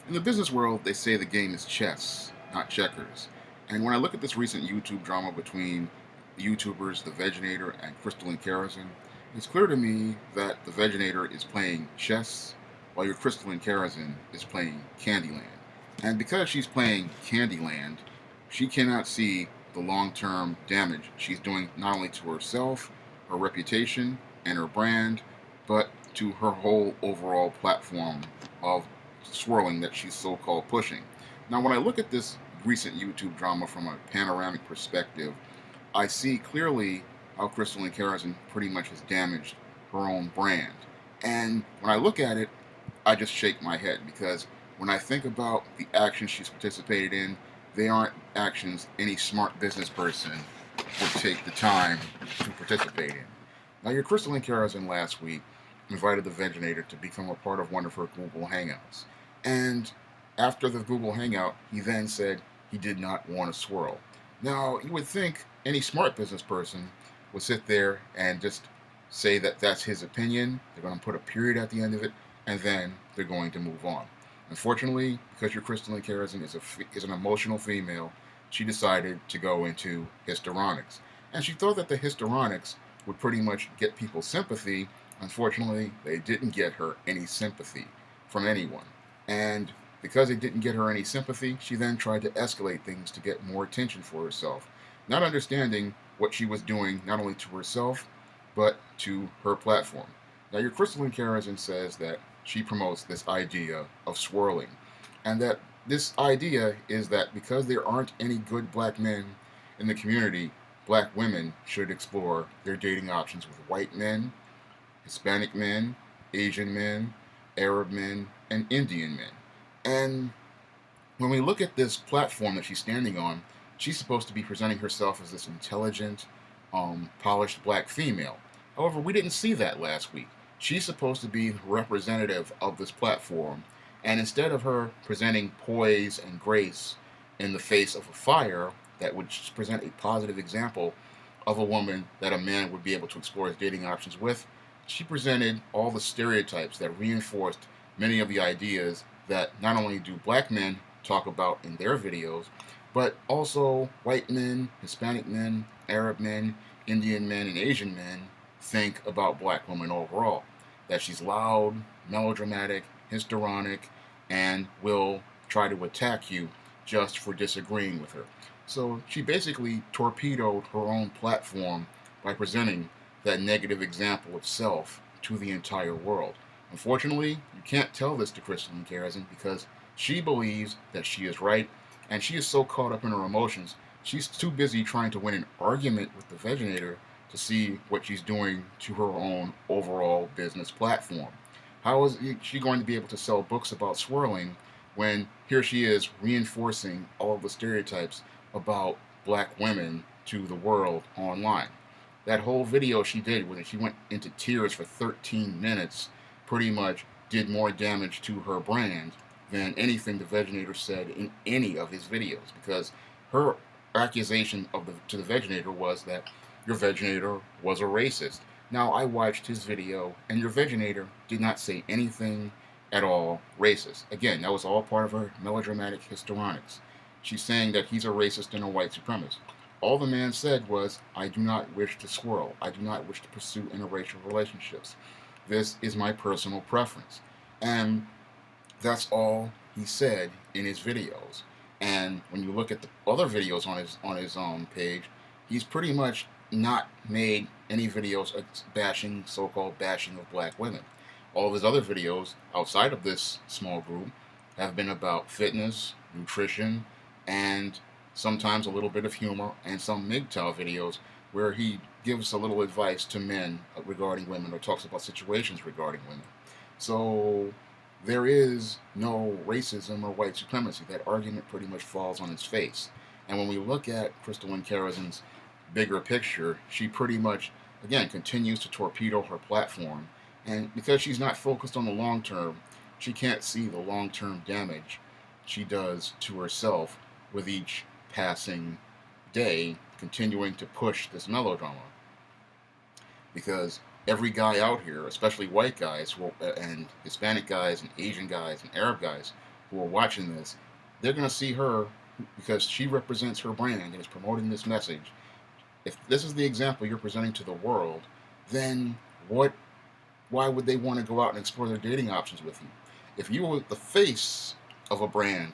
In the business world, they say the game is chess, not checkers. And when I look at this recent YouTube drama between the YouTubers The Veginator and Crystalline Karazin, it's clear to me that the Veginator is playing chess while your Crystalline Karazin is playing Candyland. And because she's playing Candyland, she cannot see the long term damage she's doing not only to herself, her reputation, and her brand, but to her whole overall platform of swirling that she's so called pushing. Now, when I look at this recent YouTube drama from a panoramic perspective, I see clearly how Crystalline Karazin pretty much has damaged her own brand. And when I look at it, I just shake my head because when I think about the actions she's participated in, they aren't actions any smart business person would take the time to participate in. Now, your Crystalline Karazin last week invited the Veginator to become a part of one of her Google Hangouts. And after the Google Hangout, he then said he did not want to swirl. Now, you would think any smart business person would sit there and just say that that's his opinion. They're going to put a period at the end of it, and then they're going to move on. Unfortunately, because your Crystalline Karazin is an emotional female, she decided to go into histrionics. And she thought that the histrionics would pretty much get people's sympathy. Unfortunately, they didn't get her any sympathy from anyone. And because it didn't get her any sympathy, she then tried to escalate things to get more attention for herself, not understanding what she was doing not only to herself, but to her platform. Now, your Crystalline Karazin says that she promotes this idea of swirling, and that this idea is that because there aren't any good black men in the community, black women should explore their dating options with white men, Hispanic men, Asian men, Arab men, and Indian men. And when we look at this platform that she's standing on, she's supposed to be presenting herself as this intelligent, polished black female. However, we didn't see that last week. She's supposed to be representative of this platform, and instead of her presenting poise and grace in the face of a fire that would present a positive example of a woman that a man would be able to explore his dating options with, she presented all the stereotypes that reinforced many of the ideas that not only do black men talk about in their videos, but also white men, Hispanic men, Arab men, Indian men, and Asian men think about black women overall. That she's loud, melodramatic, histrionic, and will try to attack you just for disagreeing with her. So she basically torpedoed her own platform by presenting that negative example of self to the entire world. Unfortunately, you can't tell this to Crystalline Karazin because she believes that she is right, and she is so caught up in her emotions, she's too busy trying to win an argument with the Veginator to see what she's doing to her own overall business platform. How is she going to be able to sell books about swirling when here she is reinforcing all of the stereotypes about black women to the world online? That whole video she did when she went into tears for 13 minutes pretty much did more damage to her brand than anything the Veginator said in any of his videos, because her accusation to the Veginator was that your Veginator was a racist. Now, I watched his video, and your Veginator did not say anything at all racist. Again, that was all part of her melodramatic histrionics. She's saying that he's a racist and a white supremacist. All the man said was, I do not wish to swirl. I do not wish to pursue interracial relationships. This is my personal preference. And that's all he said in his videos. And when you look at the other videos on his page, he's pretty much not made any videos bashing, so-called bashing of black women. All of his other videos outside of this small group have been about fitness, nutrition, and sometimes a little bit of humor, and some MGTOW videos where he gives a little advice to men regarding women or talks about situations regarding women. So there is no racism or white supremacy. That argument pretty much falls on its face. And when we look at Crystalline Karazin's bigger picture, she pretty much, again, continues to torpedo her platform. And because she's not focused on the long term, she can't see the long term damage she does to herself with each passing day, continuing to push this melodrama. Because every guy out here, especially white guys and Hispanic guys and Asian guys and Arab guys, who are watching this, they're going to see her because she represents her brand and is promoting this message. If this is the example you're presenting to the world, then what? Why would they want to go out and explore their dating options with you? If you were the face of a brand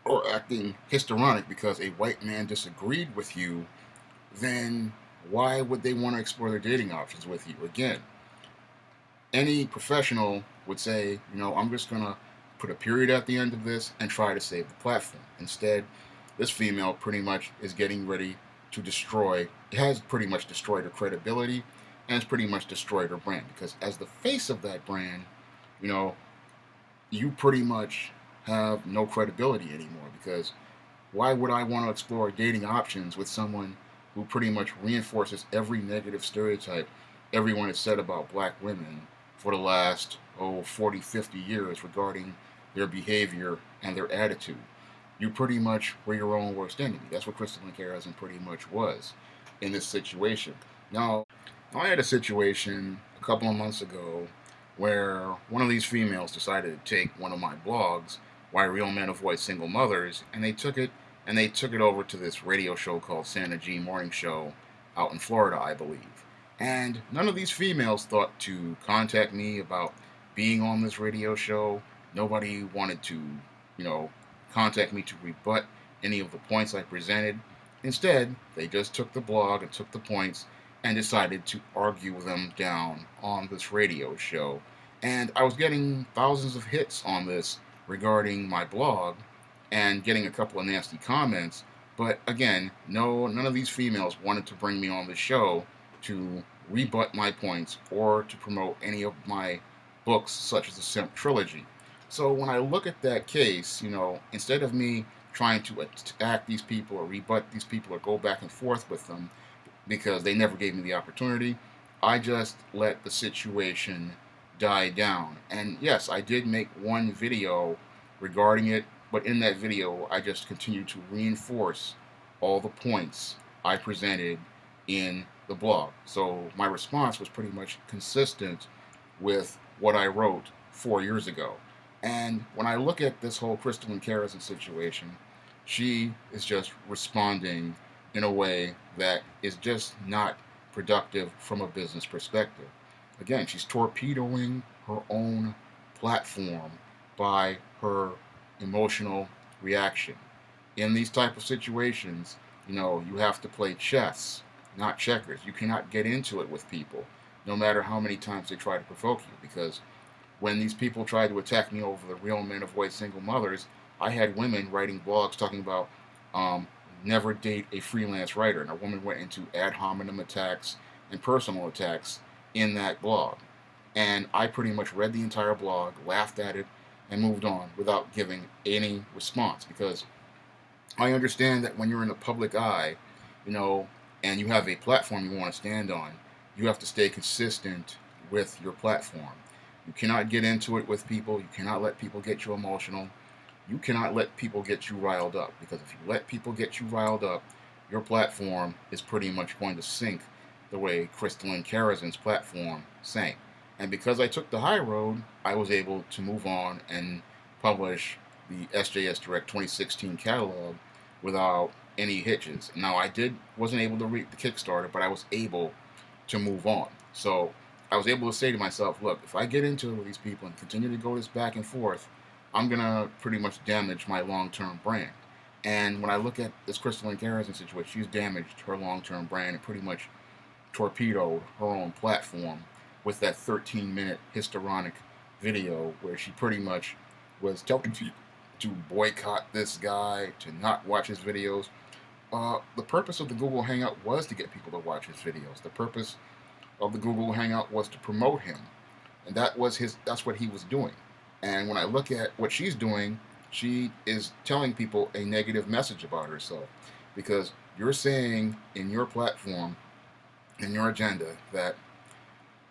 or acting histrionic because a white man disagreed with you, then why would they want to explore their dating options with you? Again, any professional would say, I'm just going to put a period at the end of this and try to save the platform. Instead, this female pretty much is getting ready to destroy, it has pretty much destroyed her credibility and has pretty much destroyed her brand. Because as the face of that brand, you know, you pretty much have no credibility anymore. Because why would I want to explore dating options with someone who pretty much reinforces every negative stereotype everyone has said about black women for the last 40, 50 years regarding their behavior and their attitude? You pretty much were your own worst enemy. That's what Crystalline Carrison pretty much was in this situation. Now, I had a situation a couple of months ago where one of these females decided to take one of my blogs, Why Real Men Avoid Single Mothers, and they took it over to this radio show called Santa G Morning Show out in Florida, I believe. And none of these females thought to contact me about being on this radio show. Nobody wanted to, contact me to rebut any of the points I presented. Instead, they just took the blog and took the points and decided to argue them down on this radio show. And I was getting thousands of hits on this regarding my blog and getting a couple of nasty comments. But again, none of these females wanted to bring me on the show to rebut my points or to promote any of my books, such as the Simp Trilogy. So when I look at that case, instead of me trying to attack these people or rebut these people or go back and forth with them because they never gave me the opportunity, I just let the situation die down. And yes, I did make one video regarding it, but in that video, I just continued to reinforce all the points I presented in the blog. So my response was pretty much consistent with what I wrote 4 years ago. And when I look at this whole Crystalline Carrison situation, she is just responding in a way that is just not productive from a business perspective. Again, she's torpedoing her own platform by her emotional reaction. In these type of situations, you have to play chess, not checkers. You cannot get into it with people, no matter how many times they try to provoke you, because when these people tried to attack me over the Real Men Avoid Single Mothers, I had women writing blogs talking about never date a freelance writer, and a woman went into ad hominem attacks and personal attacks in that blog. And I pretty much read the entire blog, laughed at it, and moved on without giving any response, because I understand that when you're in the public eye, and you have a platform you want to stand on, you have to stay consistent with your platform. You cannot get into it with people. You cannot let people get you emotional. You cannot let people get you riled up, because if you let people get you riled up, your platform is pretty much going to sink the way Crystalline Carrison's platform sank. And because I took the high road, I was able to move on and publish the SJS Direct 2016 catalog without any hitches. Now, wasn't able to read the Kickstarter, but I was able to move on. So I was able to say to myself, look, if I get into it with these people and continue to go this back and forth, I'm going to pretty much damage my long-term brand. And when I look at this Crystalline Carrison situation, she's damaged her long-term brand and pretty much torpedoed her own platform with that 13-minute histrionic video where she pretty much was telling people to boycott this guy, to not watch his videos. The purpose of the Google Hangout was to get people to watch his videos. The purpose of the Google Hangout was to promote him, and that's what he was doing. And when I look at what she's doing, she is telling people a negative message about herself, because you're saying in your platform, in your agenda, that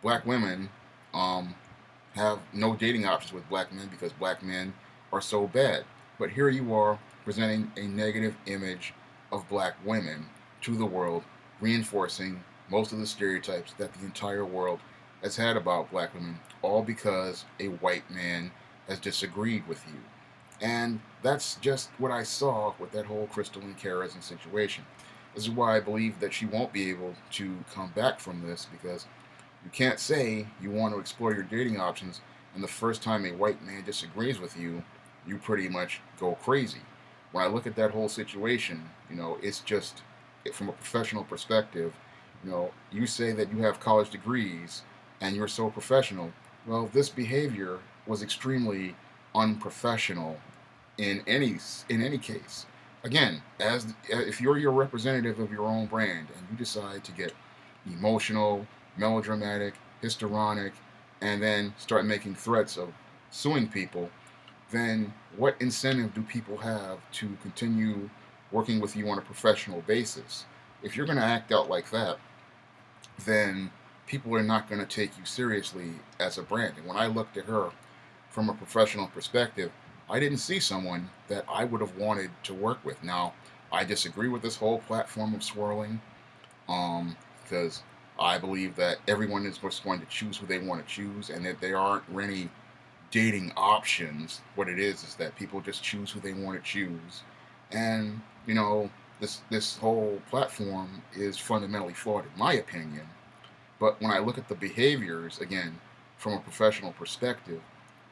black women have no dating options with black men because black men are so bad. But here you are presenting a negative image of black women to the world, reinforcing most of the stereotypes that the entire world has had about black women, all because a white man has disagreed with you. And that's just what I saw with that whole Crystal and Karazin situation. This is why I believe that she won't be able to come back from this, because you can't say you want to explore your dating options and the first time a white man disagrees with you, you pretty much go crazy. When I look at that whole situation, it's just from a professional perspective. You say that you have college degrees and you're so professional. Well, this behavior was extremely unprofessional in any case. Again, as if you're your representative of your own brand and you decide to get emotional, melodramatic, histrionic, and then start making threats of suing people, then what incentive do people have to continue working with you on a professional basis? If you're going to act out like that, then people are not going to take you seriously as a brand. And when I looked at her from a professional perspective, I didn't see someone that I would have wanted to work with. Now, I disagree with this whole platform of swirling, because I believe that everyone is just going to choose who they want to choose, and that there aren't any dating options. What it is that people just choose who they want to choose, and this whole platform is fundamentally flawed in my opinion. But when I look at the behaviors, again, from a professional perspective,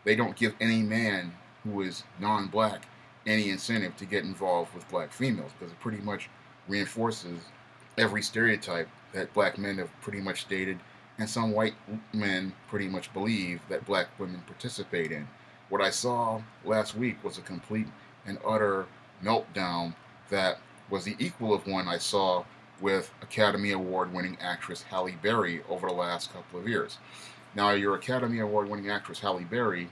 they don't give any man who is non black any incentive to get involved with black females, because it pretty much reinforces every stereotype that black men have pretty much stated and some white men pretty much believe that black women participate in. What I saw last week was a complete and utter meltdown that was the equal of one I saw with Academy Award winning actress Halle Berry over the last couple of years. Now, your Academy Award winning actress Halle Berry,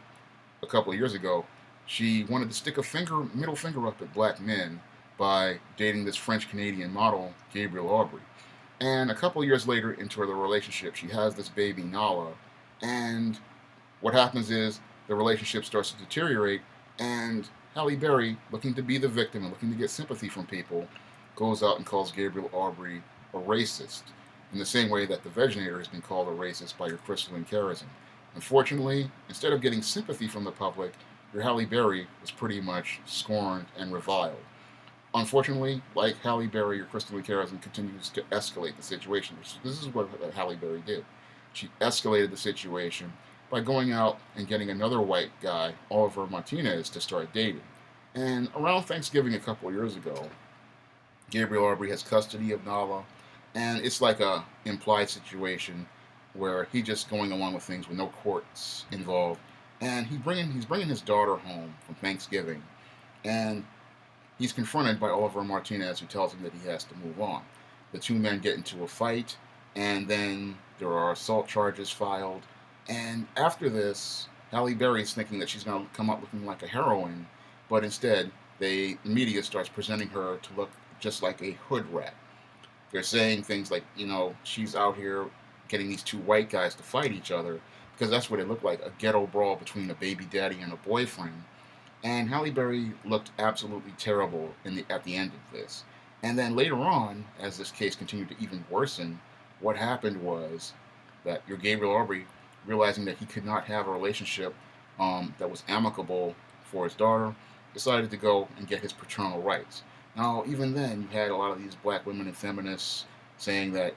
a couple of years ago, she wanted to stick a middle finger up at black men by dating this French Canadian model, Gabriel Aubry. And a couple of years later into the relationship, she has this baby, Nala. And what happens is the relationship starts to deteriorate, and Halle Berry, looking to be the victim and looking to get sympathy from people, goes out and calls Gabriel Aubry a racist, in the same way that the Veginator has been called a racist by your Crystalline Karazin. Unfortunately, instead of getting sympathy from the public, your Halle Berry was pretty much scorned and reviled. Unfortunately, like Halle Berry, your Crystalline Karazin continues to escalate the situation. This is what Halle Berry did. She escalated the situation by going out and getting another white guy, Oliver Martinez, to start dating. And around Thanksgiving a couple of years ago, Gabriel Aubry has custody of Nala, and it's like a implied situation where he's just going along with things with no courts involved. And he's bringing his daughter home from Thanksgiving, and he's confronted by Oliver Martinez, who tells him that he has to move on. The two men get into a fight, and then there are assault charges filed. And after this, Halle Berry's thinking that she's going to come up looking like a heroine, but instead, the media starts presenting her to look just like a hood rat. They're saying things like, she's out here getting these two white guys to fight each other, because that's what it looked like, a ghetto brawl between a baby daddy and a boyfriend. And Halle Berry looked absolutely terrible at the end of this. And then later on, as this case continued to even worsen, what happened was that your Gabriel Aubry, realizing that he could not have a relationship that was amicable for his daughter, decided to go and get his paternal rights. Now, even then, you had a lot of these black women and feminists saying that,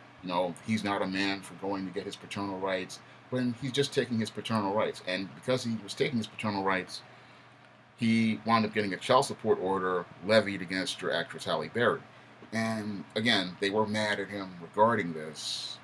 he's not a man for going to get his paternal rights, when he's just taking his paternal rights. And because he was taking his paternal rights, he wound up getting a child support order levied against your actress Halle Berry. And again, they were mad at him regarding this,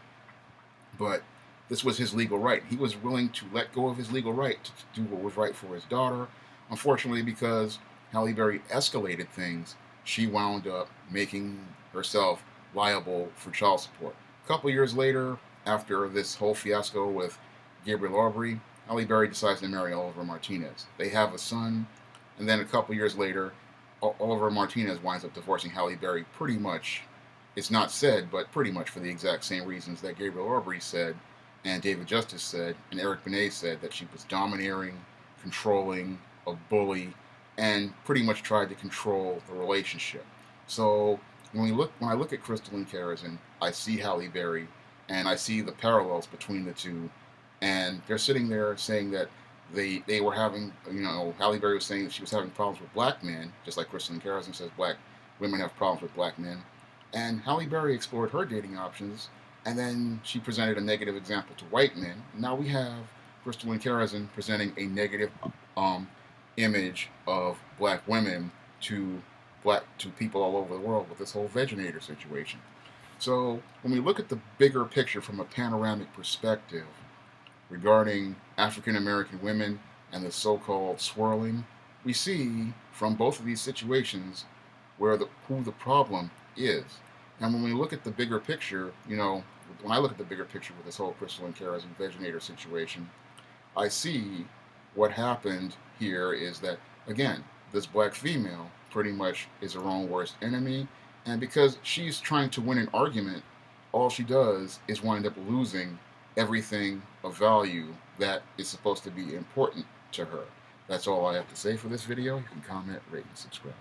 but this was his legal right. He was willing to let go of his legal right to do what was right for his daughter. Unfortunately, because Halle Berry escalated things, she wound up making herself liable for child support. A couple years later, after this whole fiasco with Gabriel Aubry, Halle Berry decides to marry Oliver Martinez. They have a son, and then a couple years later, Oliver Martinez winds up divorcing Halle Berry pretty much, it's not said, but pretty much for the exact same reasons that Gabriel Aubry said, and David Justice said, and Eric Benet said, that she was domineering, controlling, a bully, and pretty much tried to control the relationship. So when I look at Crystalline Karazin, I see Halle Berry, and I see the parallels between the two, and they're sitting there saying that they were having, Halle Berry was saying that she was having problems with black men, just like Crystal Carrison says black women have problems with black men. And Halle Berry explored her dating options, and then she presented a negative example to white men. Now we have Crystal Carrison presenting a negative um, image of black women to to people all over the world with this whole vaginator situation. So when we look at the bigger picture from a panoramic perspective regarding African American women and the so-called swirling, we see from both of these situations who the problem is. And when we look at the bigger picture, when I look at the bigger picture with this whole Crystal and Kara's vaginator situation, I see what happened here is that, again, this black female pretty much is her own worst enemy. And because she's trying to win an argument, all she does is wind up losing everything of value that is supposed to be important to her. That's all I have to say for this video. You can comment, rate, and subscribe.